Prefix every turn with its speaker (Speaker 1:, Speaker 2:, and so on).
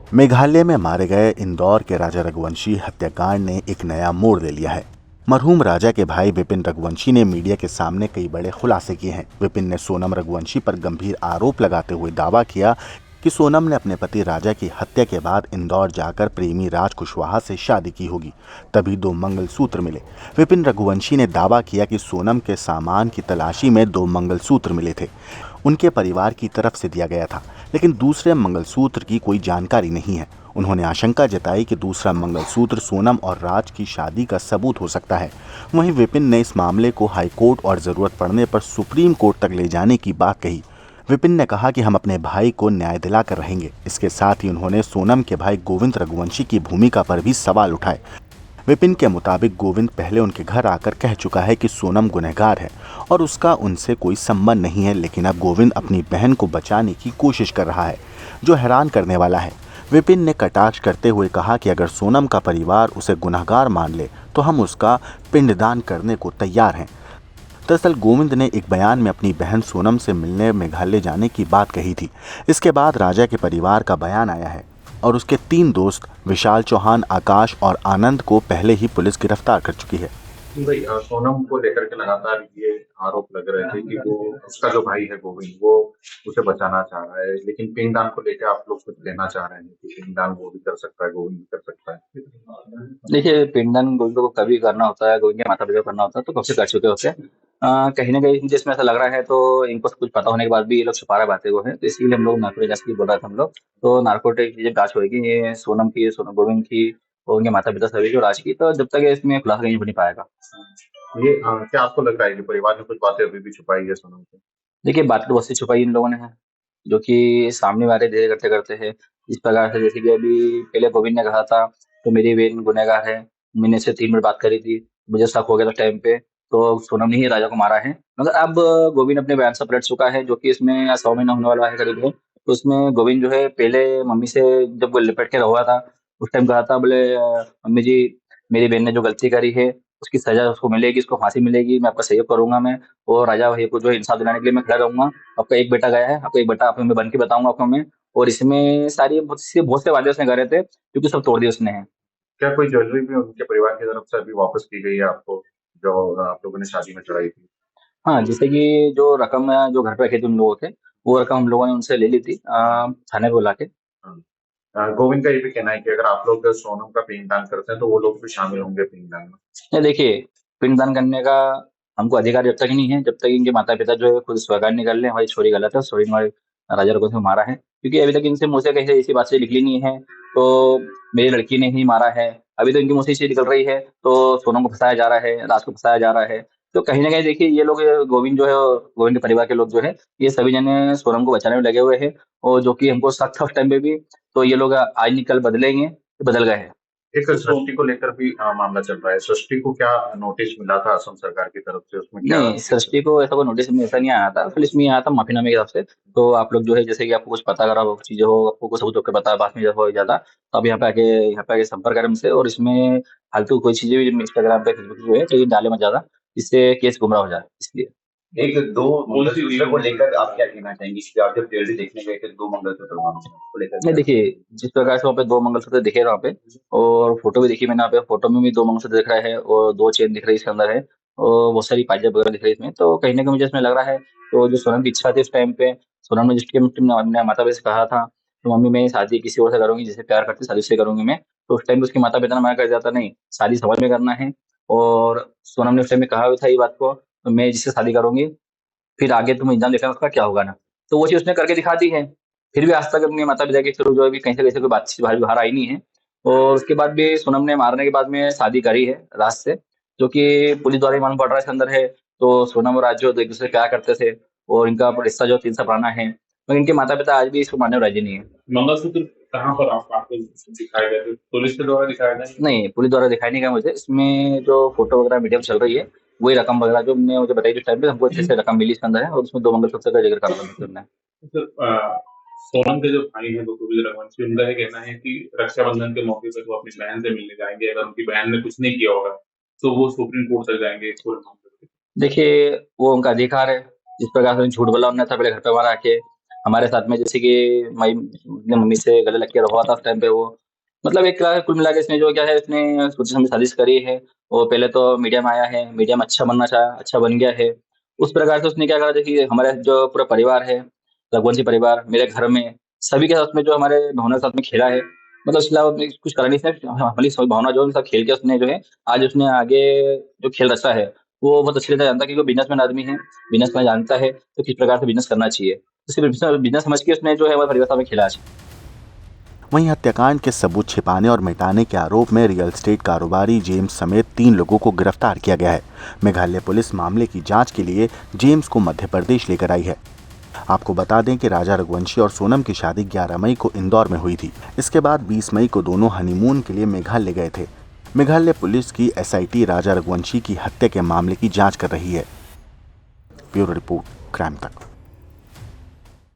Speaker 1: मेघालय में मारे गए इंदौर के राजा रघुवंशी हत्याकांड ने एक नया मोड़ ले लिया है। मरहूम राजा के भाई विपिन रघुवंशी ने मीडिया के सामने कई बड़े खुलासे किए हैं। विपिन ने सोनम रघुवंशी पर गंभीर आरोप लगाते हुए दावा किया कि सोनम ने अपने पति राजा की हत्या के बाद इंदौर जाकर प्रेमी राज कुशवाहा से शादी की होगी, तभी 2 मंगलसूत्र मिले। विपिन रघुवंशी ने दावा किया कि सोनम के सामान की तलाशी में 2 मंगलसूत्र मिले थे, उनके परिवार की तरफ से दिया गया था, लेकिन दूसरे मंगलसूत्र की कोई जानकारी नहीं है। उन्होंने आशंका जताई कि दूसरा मंगलसूत्र सोनम और राज की शादी का सबूत हो सकता है। वहीं विपिन ने इस मामले को हाईकोर्ट और जरूरत पड़ने पर सुप्रीम कोर्ट तक ले जाने की बात कही। विपिन ने कहा कि हम अपने भाई को न्याय दिलाकर रहेंगे। इसके साथ ही उन्होंने सोनम के भाई गोविंद रघुवंशी की भूमिका पर भी सवाल उठाए। विपिन के मुताबिक गोविंद पहले उनके घर आकर कह चुका है कि सोनम गुनहगार है और उसका उनसे कोई संबंध नहीं है, लेकिन अब गोविंद अपनी बहन को बचाने की कोशिश कर रहा है, जो हैरान करने वाला है। विपिन ने कटाक्ष करते हुए कहा कि अगर सोनम का परिवार उसे गुनहगार मान ले तो हम उसका पिंडदान करने को तैयार हैं। दरअसल गोविंद ने एक बयान में अपनी बहन सोनम से मिलने मेघालय जाने की बात कही थी। इसके बाद राजा के परिवार का बयान आया है और उसके 3 दोस्त विशाल चौहान, आकाश और आनंद को पहले ही पुलिस गिरफ्तार कर चुकी है।
Speaker 2: भाई सोनम को लेकर के लगातार ये आरोप लग रहे थे कि वो उसका जो भाई है गोविंद वो उसे बचाना चाह रहा है, लेकिन पिंडदान को लेकर आप लोग कुछ कहना चाह रहे हैं कि पिंडदान वो भी कर सकता है, गोविंद भी कर सकता है।
Speaker 3: देखिए, पिंडदान गोविंद को कभी करना होता है, गोविंद के माता-पिता को करना होता है, तो कब से कर चुके होते हैं। कहीं न कहीं मुझे इसमें ऐसा लग रहा है, तो इनको सब कुछ पता होने के बाद भी ये लोग छुपा रहे बातें को है, तो इसीलिए हम लोग नार्कोटिक जाँच की बोल रहे थे हम लोग। तो नार्कोटिक की जब जाँच होएगी, ये सोनम की, सोनम गोविंद की और उनके माता-पिता सभी की और राज की, तो जब तक ये इसमें खुलासा नहीं हो नहीं पाएगा।
Speaker 2: ये क्या आपको लगता है कि परिवार ने कुछ बातें अभी भी छुपाई है सोनम से?
Speaker 3: देखिए, बात तो बहुत सी छुपाई इन लोगों ने है, जो कि सामने वाले धीरे करते-करते है। इस प्रकार से जैसे कि अभी पहले गोविंद ने कहा था, तो मेरी बहन गुनहगार है, मैंने इससे 3 मिनट बात करी थी, मुझे शक हो गया था टाइम पे, तो सोनम ने ही राजा को मारा है। मगर अब गोविंद अपने बयान से पलट चुका है, जो कि इसमें 100 महीना होने वाला है करीब में। तो उसमें गोविंद जो है पहले मम्मी से जब वो लिपट के हुआ था, उस टाइम कहा था बोले "मम्मी जी, मेरी बहन ने जो गलती करी है, उसकी सज़ा उसको मिलेगी, उसको फांसी मिलेगी, मैं आपका सहयोग करूँगा मैं और राजा वही को जो है इंसाफ दिलाने के लिए मैं खड़ा रहूँगा। आपका एक बेटा गया है, आपका एक बेटा आपको मैं बन के बताऊँगा आपको मैं और इसमें सारी बहुत से वादे उसने करे थे, क्योंकि सब तोड़ दिए उसने हैं।
Speaker 2: क्या कोई ज्वेलरी भी उनके परिवार की तरफ से अभी वापस की गई है आपको, जो आप लोगों ने शादी में चढ़ाई थी?
Speaker 3: हाँ, जैसे कि जो रकम जो घर पे रखे थे उन लोगों के, वो रकम हम लोगों ने उनसे ले ली थी थाने पे बुला के।
Speaker 2: हाँ। गोविंद का ये भी कहना है कि अगर आप लोग सोनम का पिंडदान करते हैं तो वो लोग भी शामिल होंगे पिंडदान में।
Speaker 3: नहीं देखिए, पिंडदान करने का हमको अधिकार जब तक नहीं है, जब तक इनके माता-पिता जो है खुद स्वीकार नहीं कर लें, हमारी छोरी गलत है, छोरी ने हमारे राजा रघुवंश को मारा है। क्योंकि अभी तक इनसे मुँह से कहीं ऐसी बात से निकली नहीं है, तो मेरी लड़की ने ही मारा है। अभी तो इनके मुँह से ये चीज़ निकल रही है, तो सोनम को फँसाया जा रहा है, राज को फँसाया जा रहा है। तो कहीं न कहीं देखिए ये लोग गोविंद जो है गोविंद के परिवार के लोग जो है, ये सभी जने सोनम को बचाने में लगे हुए हैं और जो कि हमको शक था उस टाइम पे भी, तो ये लोग आज नहीं कल बदलेंगे, तो बदल गए हैं।
Speaker 2: एक सृष्टि को लेकर भी मामला चल रहा है। सृष्टि को क्या नोटिस मिला था असम सरकार की तरफ से? उसमें क्या
Speaker 3: नहीं, सृष्टि को ऐसा कोई नोटिस में ऐसा नहीं आया था। खाली इसमें ये आया था माफ़ीनामे के हिसाब से। तो आप लोग जो है जैसे कि आपको कुछ पता अगर आप चीज़ें हो, आपको कुछ सबूत होके पता है, बाद में जब हो ज़्यादा, तो आप यहाँ पे आके संपर्क करें हमसे और इसमें फालतू कोई चीज़ें भी इंस्टाग्राम पे, फेसबुक पे जो है, तो ये डालें मत ज़्यादा, इससे केस गुमराह हो जाए, इसलिए।
Speaker 4: एक 2 मंगलसूत्र को लेकर आप क्या कहना चाहेंगे? कि आप जब ज्वेलरी देखने गए थे 2 मंगलसूत्र वहाँ को लेकर
Speaker 3: नहीं
Speaker 4: क्या?
Speaker 3: देखिए, जिस प्रकार से वहाँ पे 2 मंगलसूत्र दिखे वहाँ पे और फ़ोटो भी देखी मैंने वहाँ पे, फ़ोटो में भी 2 मंगलसूत्र दिख रहा है और 2 चेन दिख रही है इसके अंदर है और बहुत सारी पाजेब वगैरह दिख रही है इसमें। तो कहीं न कहीं मुझे इसमें लग रहा है, तो जो सोनम की इच्छा थी उस टाइम पे, सोनम ने जिस टाइम अपने माता-पिता से कहा था, तो मम्मी मैं शादी किसी और से करूँगी, जिससे प्यार करती शादी उससे करूँगी मैं। तो उस टाइम पे उसके माता-पिता ने मना कर दिया था, नहीं, शादी समाज में करना है और सोनम ने उस टाइम में कहा भी था ये बात को, तो मैं जिससे शादी करूँगी फिर आगे तुम एग्ज़ाम देखना उसका क्या होगा ना। तो वो चीज़ उसने करके दिखा दी है। फिर भी आज तक अपने माता-पिता के थ्रू जो है अभी कहीं से कैसे कोई बातचीत बाहर आई नहीं है। और उसके बाद भी सोनम ने मारने के बाद में शादी करी है राज से, जो कि पुलिस द्वारा ही मालूम पड़ रहा है इसके अंदर है। तो सोनम और राज जो एक-दूसरे से प्यार करते थे और इनका रिश्ता जो 3 साल पुराना है। मगर इनके माता-पिता आज भी इसको मानने को राज़ी नहीं है।
Speaker 2: मंगलसूत्र कहाँ पर आपको दिखाए गए थे? पुलिस के द्वारा दिखाया गया?
Speaker 3: नहीं, पुलिस द्वारा दिखाई नहीं गया मुझे। इसमें जो फ़ोटो वगैरह मीडिया में चल रही है, वही रकम वगैरह जो उन्होंने मुझे बताई जिस टाइम पे हमको अच्छे से रकम मिली इसके अंदर है और उसमें 2 मंगलसूत्र का ज़िक्र करा था उसने।
Speaker 2: सोनम के जो भाई हैं गोविंद रघुवंशी, उनका ये कहना है कि रक्षाबंधन के मौके पर वो अपनी बहन से मिलने जाएँगे। अगर उनकी बहन ने कुछ नहीं किया होगा, तो वो सुप्रीम कोर्ट तक जाएँगे इस पूरे मामले में।
Speaker 3: देखिए, वो उनका अधिकार है। जिस प्रकार से उन्होंने झूठ बोला उन्होंने था पहले घर पे हमारा आके, हमारे साथ में जैसे कि मैं अपने मम्मी से गले लग के रहा था उस टाइम पे। वो मतलब एक कुल मिला के इसने जो क्या है, इसने खुद से हमें साजिश करी है। वो पहले तो मीडिया में आया है, मीडिया में अच्छा बनना चाहा, अच्छा बन गया है। उस प्रकार से उसने क्या करा, देखिए हमारे जो पूरा परिवार है, रघुवंशी परिवार, मेरे घर में सभी के साथ में जो हमारे भावना के साथ में खेला है। मतलब इसके अलावा अपने कुछ करा नहीं, इसने हमारी सभी भावना जो है उनके साथ खेल के उसने जो है आज उसने आगे जो खेल रचा है वो बहुत अच्छी तरह जानता है, क्योंकि वो बिजनेसमैन आदमी है, बिजनेस में जानता है तो किस प्रकार से बिजनेस करना चाहिए। तो बिजनेस समझ के उसने जो है हमारे परिवार के साथ में खेला आज।
Speaker 1: वहीं हत्याकांड के सबूत छिपाने और मिटाने के आरोप में रियल एस्टेट कारोबारी जेम्स समेत 3 लोगों को गिरफ्तार किया गया है। मेघालय पुलिस मामले की जांच के लिए जेम्स को मध्य प्रदेश लेकर आई है। आपको बता दें कि राजा रघुवंशी और सोनम की शादी 11 मई को इंदौर में हुई थी। इसके बाद 20 मई को दोनों हनीमून के लिए मेघालय गए थे। मेघालय पुलिस की एसआईटी राजा रघुवंशी की हत्या के मामले की जांच कर रही है। ब्यूरो रिपोर्ट, क्राइम तक।